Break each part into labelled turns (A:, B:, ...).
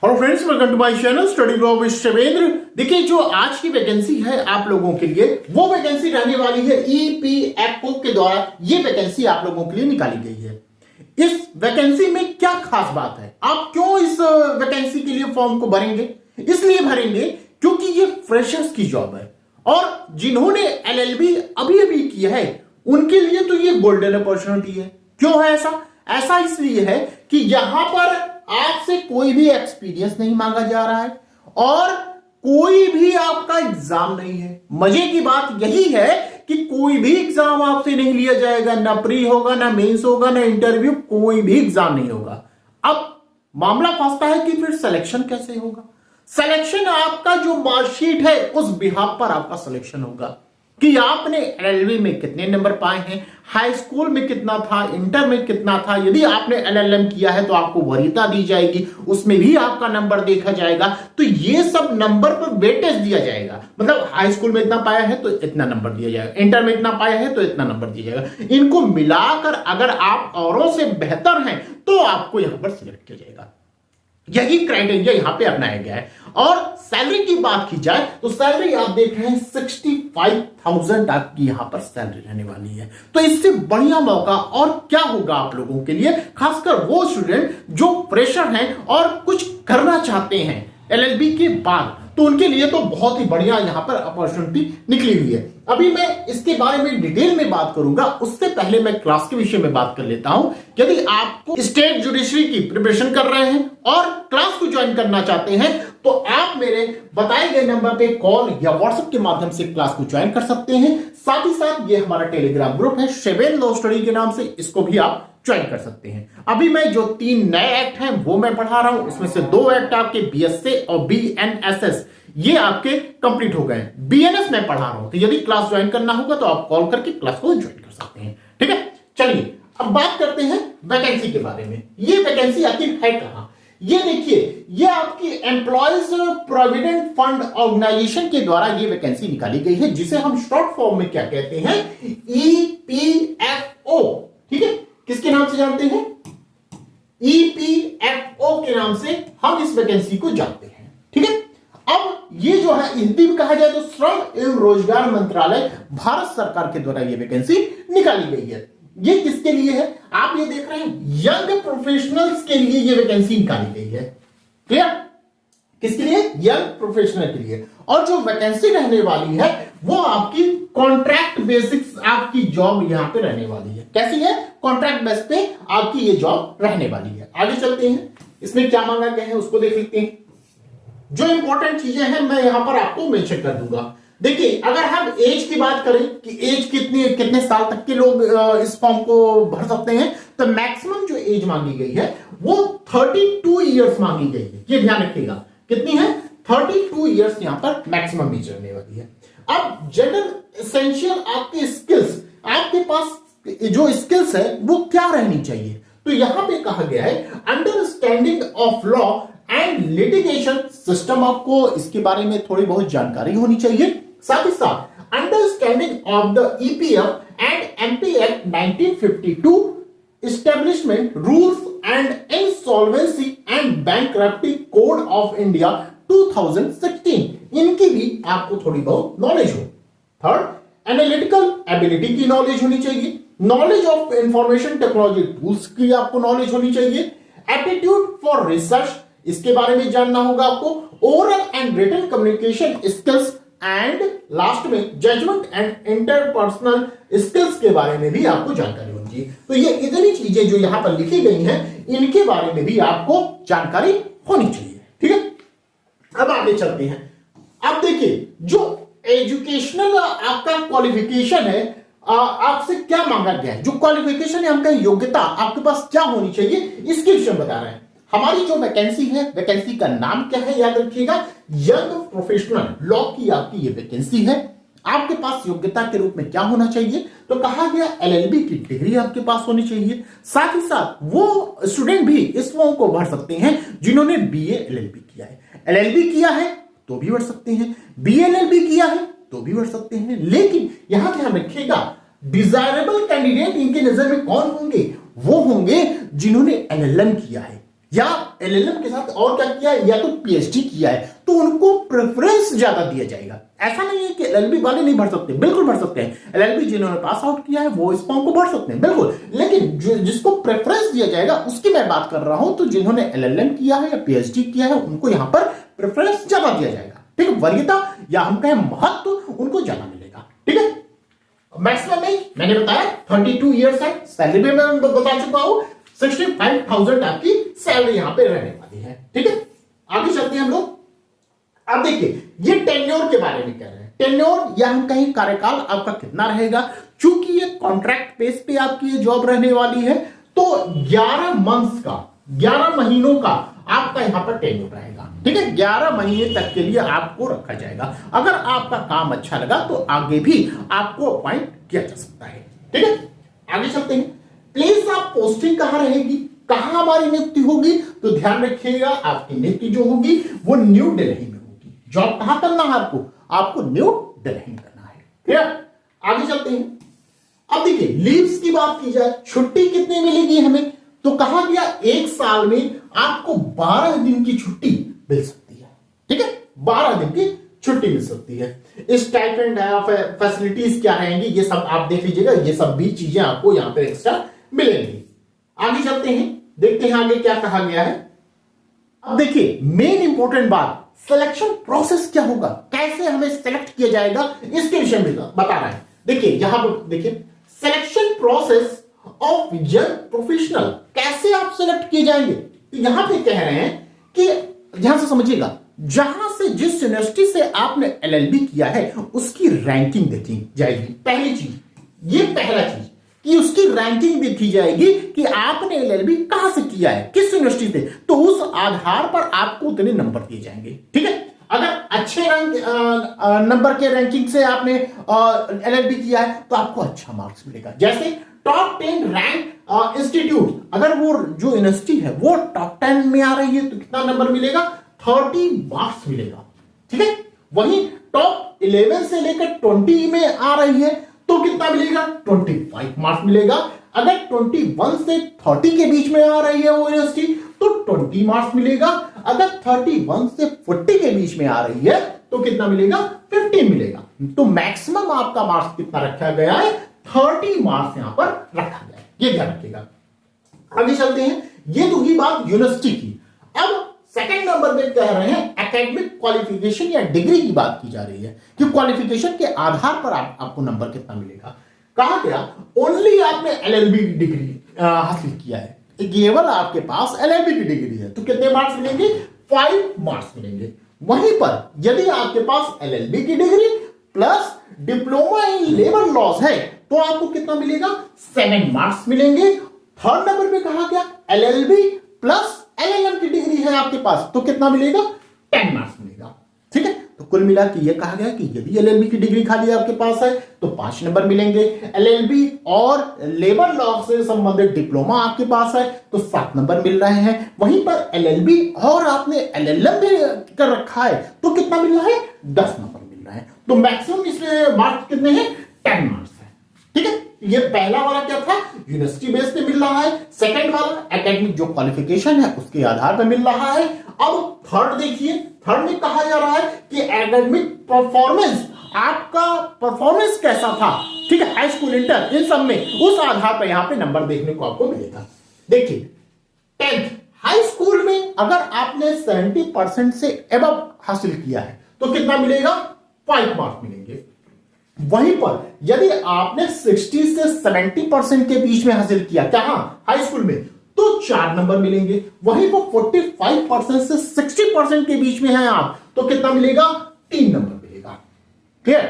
A: Hello friends, welcome to my channel study grow with Shivendra. देखिए, जो आज की वैकेंसी है आप लोगों के लिए, वो वैकेंसी रहने वाली है ईपीएफओ के द्वारा। ये वैकेंसी आप लोगों के लिए निकाली गई है। इस वैकेंसी में क्या खास बात है, आप क्यों इस वैकेंसी के लिए फॉर्म को भरेंगे? इसलिए भरेंगे क्योंकि ये फ्रेशर्स की जॉब है और जिन्होंने एलएलबी अभी अभी किया है उनके लिए तो ये गोल्डन अपॉर्चुनिटी है। क्यों है ऐसा? ऐसा इसलिए है कि यहां पर आपसे कोई भी एक्सपीरियंस नहीं मांगा जा रहा है और कोई भी आपका एग्जाम नहीं है। मजे की बात यही है कि कोई भी एग्जाम आपसे नहीं लिया जाएगा, ना प्री होगा, ना मेंस होगा, ना इंटरव्यू, कोई भी एग्जाम नहीं होगा। अब मामला फंसता है कि फिर सिलेक्शन कैसे होगा? सिलेक्शन आपका जो मार्कशीट है उस बिहाफ पर आपका सिलेक्शन होगा कि आपने एलएलबी में कितने नंबर पाए हैं, हाई स्कूल में कितना था, इंटर में कितना था। यदि आपने एलएलएम किया है तो आपको वरीयता दी जाएगी, उसमें भी आपका नंबर देखा जाएगा। तो ये सब नंबर पर वेटेज दिया जाएगा, मतलब हाई स्कूल में इतना पाया है तो इतना नंबर दिया जाएगा, इंटर में इतना पाया है तो इतना नंबर दिया जाएगा। इनको मिलाकर अगर आप औरों से बेहतर हैं तो आपको यहां पर सिलेक्ट किया जाएगा। यही क्राइटेरिया यहां पे अपनाया गया है। और सैलरी की बात की जाए तो सैलरी आप देख रहे हैं 65,000 आपकी यहां पर सैलरी रहने वाली है। तो इससे बढ़िया मौका और क्या होगा आप लोगों के लिए, खासकर वो स्टूडेंट जो फ्रेशर हैं और कुछ करना चाहते हैं एलएलबी के बाद, तो उनके लिए तो बहुत ही बढ़िया यहां पर अपॉर्चुनिटी निकली हुई है। अभी मैं इसके बारे में डिटेल में बात करूंगा, उससे पहले मैं क्लास के विषय में बात कर लेता हूं। यदि आपको स्टेट जुडिशरी की प्रिपरेशन कर रहे हैं और क्लास को ज्वाइन करना चाहते हैं तो आप मेरे बताए गए नंबर पे कॉल या व्हाट्सएप के माध्यम से क्लास को ज्वाइन कर सकते हैं। साथ ही साथ ये हमारा टेलीग्राम ग्रुप है शिवेंद्र लॉ स्टडी के नाम से, इसको भी आप ज्वाइन कर सकते हैं। अभी मैं जो 3 नए एक्ट हैं वो मैं पढ़ा रहा हूं, उसमें से 2 एक्ट आपके बीएसए और बीएनएसएस ये आपके कंप्लीट हो गए। बीएनएस मैं पढ़ा रहा हूं, तो यदि क्लास ज्वाइन करना होगा तो आप कॉल करके क्लास को ज्वाइन कर सकते हैं। ठीक है, चलिए अब बात करते हैं वैकेंसी के बारे में। ये वैकेंसी आखिर है कहां? ये देखिए, ये आपकी एम्प्लॉयज प्रोविडेंट फंड ऑर्गेनाइजेशन के द्वारा ये वैकेंसी निकाली गई है, जिसे हम शॉर्ट फॉर्म में क्या कहते हैं, ईपीएफओ। ठीक है, किसके नाम से जानते हैं? ईपीएफओ के नाम से हम इस वैकेंसी को जानते हैं। ठीक है, अब ये जो है हिंदी में कहा जाए तो श्रम एवं रोजगार मंत्रालय भारत सरकार के द्वारा ये वैकेंसी निकाली गई है। ये किसके लिए है? आप ये देख रहे हैं, यंग प्रोफेशनल्स के लिए ये वैकेंसी निकाली गई है। क्लियर? किसके लिए? यंग प्रोफेशनल के लिए। और जो वैकेंसी रहने वाली है वो आपकी कॉन्ट्रैक्ट बेसिक्स आपकी जॉब यहां पे रहने वाली है। कैसी है? कॉन्ट्रैक्ट बेस पे आपकी ये जॉब रहने वाली है। आगे चलते हैं, इसमें क्या मांगा गया है उसको देख लेते हैं। जो इंपॉर्टेंट चीजें हैं मैं यहां पर आपको मेंशन कर दूंगा। देखिए, अगर हम एज की बात करें कि एज कितने साल तक के लोग इस फॉर्म को भर सकते हैं, तो मैक्सिमम जो एज मांगी गई है वो 32 इयर्स मांगी गई है। ये ध्यान रखिएगा, कितनी है? 32 इयर्स यहां पर मैक्सिमम एज रहने वाली है। अब जनरल एसेंशियल आपके स्किल्स, आपके पास जो स्किल्स है वो क्या रहनी चाहिए? तो यहां पे कहा गया है understanding of law and litigation system, आपको इसके बारे में थोड़ी बहुत जानकारी होनी चाहिए। साथ ही साथ understanding of the EPF and MP act 1952, establishment rules and insolvency and bankruptcy code of India 2016, इनकी भी आपको थोड़ी बहुत नॉलेज हो। थर्ड, एनालिटिकल एबिलिटी की नॉलेज होनी चाहिए। Knowledge of information technology tools की आपको नॉलेज होनी चाहिए। एप्टीट्यूड फॉर रिसर्च, इसके बारे में जानना होगा आपको। Oral and written communication skills and last में जजमेंट एंड इंटरपर्सनल स्किल्स के बारे में भी आपको जानकारी होनी चाहिए। तो ये इतनी चीजें जो यहां पर लिखी गई हैं, इनके बारे में भी आपको जानकारी होनी चाहिए। ठीक है, अब आगे चलते हैं। अब देखिए, जो एजुकेशनल आपका क्वालिफिकेशन है, आपसे क्या मांगा गया है, जो क्वालिफिकेशन है, आपका योग्यता आपके पास क्या होनी चाहिए, इसके विषय में बता रहे हैं। हमारी जो वैकेंसी है, वैकेंसी का नाम क्या है याद रखिएगा, यंग प्रोफेशनल लॉ की आपकी ये वैकेंसी है। आपके पास योग्यता के रूप में क्या होना चाहिए? तो कहा गया एलएलबी की डिग्री आपके पास होनी चाहिए। साथ ही साथ वो स्टूडेंट भी इस फॉर्म को भर सकते हैं जिन्होंने बीए एलएलबी किया है। एलएलबी किया है तो भी भर सकते हैं, बीएलएलबी किया है तो भी भर सकते हैं। लेकिन यहां ध्यान रखिएगा, डिजायरेबल कैंडिडेट इनके नजर में कौन होंगे? वो होंगे जिन्होंने एलएलएम किया है। या एलएलएम के साथ और क्या किया है, या तो पीएचडी किया है, तो उनको प्रेफरेंस ज्यादा दिया जाएगा। ऐसा नहीं है कि एलएलबी वाले नहीं भर सकते, बिल्कुल भर सकते हैं। एलएलबी जिन्होंने पास आउट किया है वो इस फॉर्म को भर सकते हैं, बिल्कुल। लेकिन जिसको प्रेफरेंस दिया जाएगा उसकी मैं बात कर रहा हूं, तो जिन्होंने एलएलएम किया है या पीएचडी किया है उनको यहां पर प्रेफरेंस ज्यादा दिया जाएगा, ठीक है। वरीयता या हम कहें महत्व उनको ज्यादा मिलेगा, ठीक है। मैक्सिमम एज मैंने बताया 32 ईयर्स है। सैलरी भी मैं बता चुका हूं, 65,000 आपकी सैलरी यहां पे रहने वाली है, ठीक है। आगे चलते हैं हम लोग। अब देखिए ये टेन्योर के बारे में कह रहे हैं। टेन्योर या हम कहीं कार्यकाल आपका कितना रहेगा, चूंकि ये कॉन्ट्रैक्ट बेस पे आपकी ये जॉब रहने वाली है, तो 11 मंथ्स का, 11 महीनों का आपका यहां पर टेन्योर रहेगा, ठीक है। 11 महीने तक के लिए आपको रखा जाएगा। अगर आपका काम अच्छा लगा तो आगे भी आपको अपॉइंट किया जा सकता है, ठीक है। आगे चलते हैं। प्लेस ऑफ पोस्टिंग कहां रहेगी, कहां हमारी नियुक्ति होगी, तो ध्यान रखिएगा आपकी नियुक्ति जो होगी वो न्यू दिल्ली में होगी। जॉब कहां करना है आपको न्यू दिल्ली करना है, ठीक है। आगे चलते हैं। अब देखिए लीव्स की बात की जाए, छुट्टी कितनी मिलेगी हमें, तो कहा गया 1 साल में आपको 12 दिन की छुट्टी मिल सकती है, ठीक है। 12 दिन की छुट्टी मिल सकती है। स्टाइपेंड फैसिलिटीज क्या रहेंगी ये सब आप देख लीजिएगा, ये सब भी चीजें आपको यहां पर एक्स्ट्रा मिलेंगी। आगे चलते हैं, देखते हैं आगे क्या कहा गया है। अब देखिए मेन इंपॉर्टेंट बात, सिलेक्शन प्रोसेस क्या होगा, कैसे हमें सिलेक्ट किया जाएगा, इसके विषय में बता रहा है। देखिए यहां पर देखिए selection process of young professional, कैसे आप सिलेक्ट किए जाएंगे, तो यहां पे कह रहे हैं कि ध्यान से समझिएगा, जहां से जिस यूनिवर्सिटी से आपने एलएलबी किया है उसकी रैंकिंग देखी जाएगी। पहली चीज, ये पहला चीज कि उसकी रैंकिंग देखी जाएगी कि आपने एलएलबी कहां से किया है, किस यूनिवर्सिटी से, तो उस आधार पर आपको उतने नंबर दिए जाएंगे, ठीक है। अगर अच्छे नंबर के रैंकिंग से आपने एलएलबी किया है तो आपको अच्छा मार्क्स मिलेगा। जैसे टॉप 10 रैंक इंस्टीट्यूट, अगर वो जो यूनिवर्सिटी है वो टॉप 10 में आ रही है तो कितना नंबर मिलेगा, 30 मार्क्स मिलेगा, ठीक है। वहीं टॉप 11 से लेकर 20 में आ रही है तो कितना मिलेगा, 25 मार्क्स मिलेगा। अगर 21 से 30 के बीच में आ रही है वो यूनिवर्सिटी तो 20 मार्क्स मिलेगा। अगर 31 से 40 के बीच में आ रही है तो कितना मिलेगा, 15 मिलेगा। तो मैक्सिमम आपका मार्क्स कितना रखा गया है, 30 मार्क्स यहां पर रखा गया है, ये ध्यान रखिएगा। आगे चलते हैं, ये तो ही बात यूनिवर्सिटी की। अब सेकंड नंबर पे कह रहे हैं एकेडमिक क्वालिफिकेशन या डिग्री की बात की जा रही है कि क्वालिफिकेशन के आधार पर आपको नंबर कितना मिलेगा। कहा गया ओनली आपने एलएलबी की डिग्री हासिल किया है, केवल आपके पास एलएलबी की डिग्री है तो कितने मार्क्स मिलेंगे, 5 मार्क्स मिलेंगे। वहीं पर यदि आपके पास एलएलबी की degree plus diploma in labour laws है तो आपको कितना मिलेगा, 7 मार्क्स मिलेंगे। थर्ड नंबर पे कहा गया एलएलबी प्लस एलएलएम की डिग्री है आपके पास तो कितना मिलेगा, 10 मार्क्स मिलेगा, ठीक है। तो कुल मिला के ये कहा गया कि यदि एलएलबी की डिग्री खाली आपके पास है तो 5 नंबर मिलेंगे। एलएलबी और लेबर लॉ से संबंधित डिप्लोमा आपके पास है तो 7 नंबर मिल रहे हैं। वहीं पर एलएलबी और आपने एलएलएम भी कर रखा है तो कितना मिल रहा है, 10 नंबर मिल रहा है। तो मैक्सिमम इसमें मार्क्स कितने हैं, 10 मार्क्स है, ठीक है। ये पहला वाला क्या था, यूनिवर्सिटी बेस पे मिल रहा है। सेकंड वाला एकेडमिक जो क्वालिफिकेशन है उसके आधार पर मिल रहा है। अब थर्ड देखिए, थर्ड में कहा जा रहा है कि एकेडमिक परफॉर्मेंस, आपका परफॉर्मेंस कैसा था, ठीक है, हाई स्कूल इंटर इन सब में, उस आधार पर यहां पे नंबर देखने को आपको मिलेगा। देखिए 10th हाई स्कूल में अगर आपने 70% से एबव हासिल किया है तो कितना मिलेगा, 5 मार्क्स मिलेंगे। वहीं पर यदि आपने 60 से 70% के बीच में हासिल किया, कहां, हाई स्कूल में, तो 4 नंबर मिलेंगे। वहीं पर 45% से 60% के बीच में है आप तो कितना मिलेगा, 3 नंबर मिलेगा, ठीक है।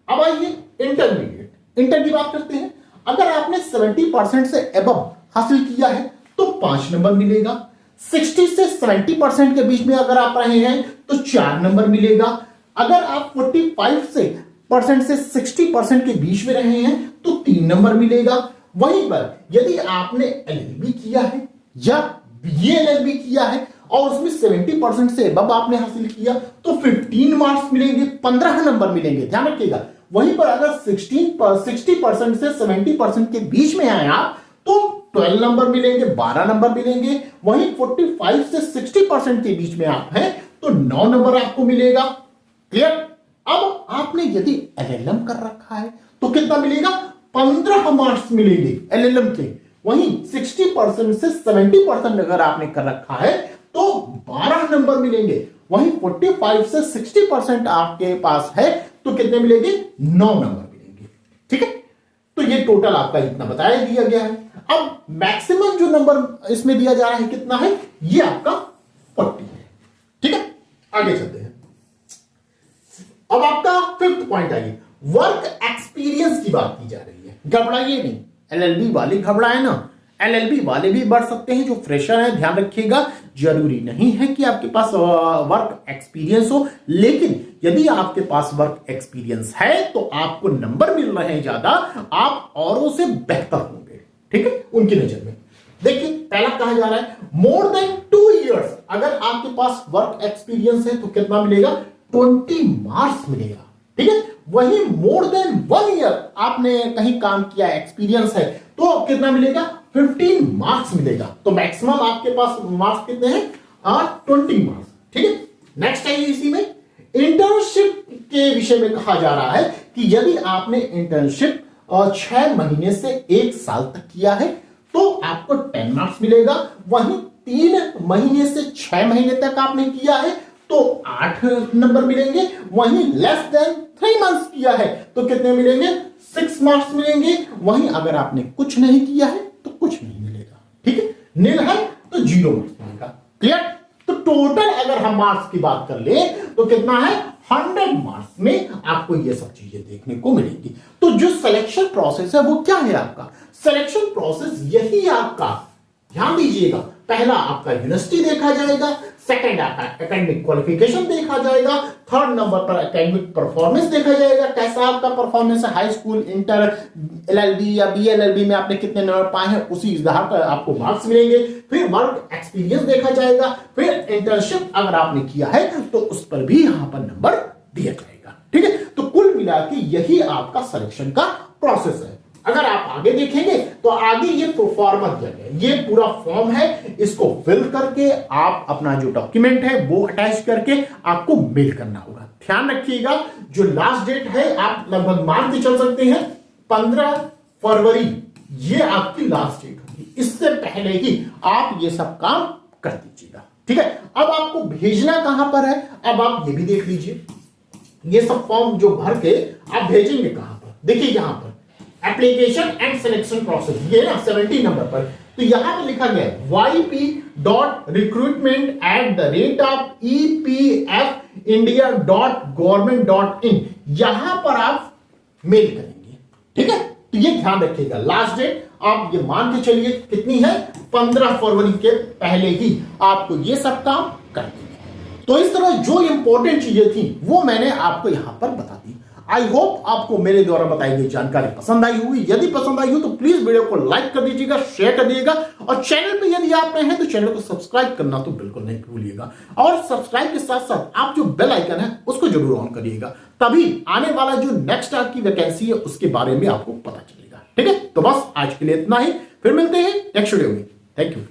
A: अब आइए इंटरमीडिएट, इंटर की बात करते हैं। अगर आपने 70% से एबव हासिल किया है तो 5 नंबर मिलेगा। 60 से 70% के बीच में अगर आप रहे हैं तो 4 नंबर मिलेगा। अगर आप 45% से 60% के बीच में रहे हैं तो 3 नंबर मिलेगा। वहीं पर यदि आपने एलएलबी किया है या बीए एलएलबी किया है और उसमें 70% से अब आपने हासिल किया तो 15 मार्क्स मिलेंगे, 15 नंबर मिलेंगे, ध्यान रखिएगा। वहीं पर अगर 60% से 70% के बीच में आए आप तो 12 नंबर मिलेंगे, 12 नंबर मिलेंगे। वहीं 45 से 60% के बीच में आप हैं तो 9 नंबर आपको मिलेगा। क्लियर? अब आपने यदि एलएलएम कर रखा है तो कितना मिलेगा? 15 मार्क्स मिलेंगे एलएलएम के। वहीं 60% से 70% अगर आपने कर रखा है तो 12 नंबर मिलेंगे। वहीं 45 से 60% आपके पास है तो कितने मिलेंगे? 9 नंबर मिलेंगे। ठीक है, तो ये टोटल आपका इतना बताया दिया गया है। अब मैक्सिमम जो नंबर इसमें दिया जा रहा है कितना है? ये आपका 40 है। ठीक है, आगे चलते हैं। अब आपका 5th पॉइंट आइए, वर्क एक्सपीरियंस की बात की जा रही है। घबराइए नहीं, एलएलबी वाले घबराए ना, एलएलबी वाले भी बढ़ सकते हैं जो फ्रेशर है। ध्यान रखिएगा, जरूरी नहीं है कि आपके पास वर्क एक्सपीरियंस हो, लेकिन यदि आपके पास वर्क एक्सपीरियंस है तो आपको नंबर मिल रहे हैं ज्यादा, आप औरों से बेहतर होंगे। ठीक है, उनकी नजर में। देखिए, पहला कहा जा रहा है मोर देन 2 इयर्स। अगर आपके पास वर्क एक्सपीरियंस है तो कितना मिलेगा? 20 मार्क्स मिलेगा। ठीक है, वही मोर देन 1 ईयर आपने कहीं काम किया, एक्सपीरियंस है, तो कितना मिलेगा? 15 मार्क्स मिलेगा। तो मैक्सिमम आपके पास मार्क्स कितने हैं? 20 मार्क्स। ठीक है, नेक्स्ट है इसी में इंटर्नशिप के विषय में कहा जा रहा है कि यदि आपने इंटर्नशिप 6 महीने से 1 साल तक किया है तो आपको 10 मार्क्स मिलेगा। वहीं 3 महीने से 6 महीने तक आपने किया है तो 8 नंबर मिलेंगे। वहीं लेस देन 3 मंथ्स किया है तो कितने मिलेंगे? 6 मार्क्स मिलेंगे। वहीं अगर आपने कुछ नहीं किया है तो कुछ नहीं मिलेगा। ठीक है, नील है तो 0 मार्क्स मिलेगा। क्लियर? तो टोटल अगर हम मार्क्स की बात कर ले तो कितना है? 100 मार्क्स में आपको ये सब चीजें देखने को मिलेंगी। तो जो सिलेक्शन प्रोसेस है वो क्या है आपका? सिलेक्शन प्रोसेस यही आपका, ध्यान दीजिएगा, पहला आपका यूनिवर्सिटी देखा जाएगा, सेकंड आपका एकेडमिक क्वालिफिकेशन देखा जाएगा, थर्ड नंबर पर एकेडमिक परफॉर्मेंस देखा जाएगा, कैसा आपका परफॉर्मेंस है, हाई स्कूल, इंटर, एलएलबी या बीएलएलबी में आपने कितने नंबर पाए हैं उसी आधार पर आपको मार्क्स मिलेंगे। फिर वर्क एक्सपीरियंस देखा जाएगा, फिर इंटर्नशिप अगर आपने किया है तो उस पर भी यहां पर नंबर दिया जाएगा। ठीक है, तो कुल मिला के यही आपका सिलेक्शन का प्रोसेस है। अगर आप आगे देखेंगे तो आगे ये प्रोफार्मा दिया गया, ये पूरा फॉर्म है, इसको फिल करके आप अपना जो डॉक्यूमेंट है वो अटैच करके आपको मेल करना होगा। ध्यान रखिएगा, जो लास्ट डेट है आप लगभग मान के चल सकते हैं 15 फरवरी, ये आपकी लास्ट डेट होगी। इससे पहले ही आप ये सब काम कर दीजिएगा। ठीक है, अब आपको भेजना कहां पर है, अब आप ये भी देख लीजिए। ये सब फॉर्म जो भर के आप भेजेंगे कहां पर, देखिए यहां पर एप्लीकेशन एंड सिलेक्शन प्रोसेस, ये ना 70 नंबर पर, तो यहां पर लिखा गया है yp.recruitment@epfindia.government.in, यहां पर आप मेल करेंगे। ठीक है, तो ये ध्यान रखिएगा, लास्ट डेट आप ये मान के चलिए कितनी है? 15 फरवरी के पहले ही आपको ये सब काम कर देंगे। तो इस तरह जो इंपॉर्टेंट चीजें थी वो मैंने आपको यहां पर बता दी। आई होप आपको मेरे द्वारा बताई गई जानकारी पसंद आई होगी। यदि पसंद आई हो तो प्लीज वीडियो को लाइक कर दीजिएगा, शेयर कर दीजिएगा, और चैनल पे यदि आप नए हैं तो चैनल को सब्सक्राइब करना तो बिल्कुल नहीं भूलिएगा। और सब्सक्राइब के साथ साथ आप जो बेल आइकन है उसको जरूर ऑन करिएगा, तभी आने वाला जो नेक्स्ट आपकी वैकेंसी है उसके बारे में आपको पता चलेगा। ठीक है, तो बस आज के लिए इतना ही, फिर मिलते हैं नेक्स्ट वीडियो में। Thank you.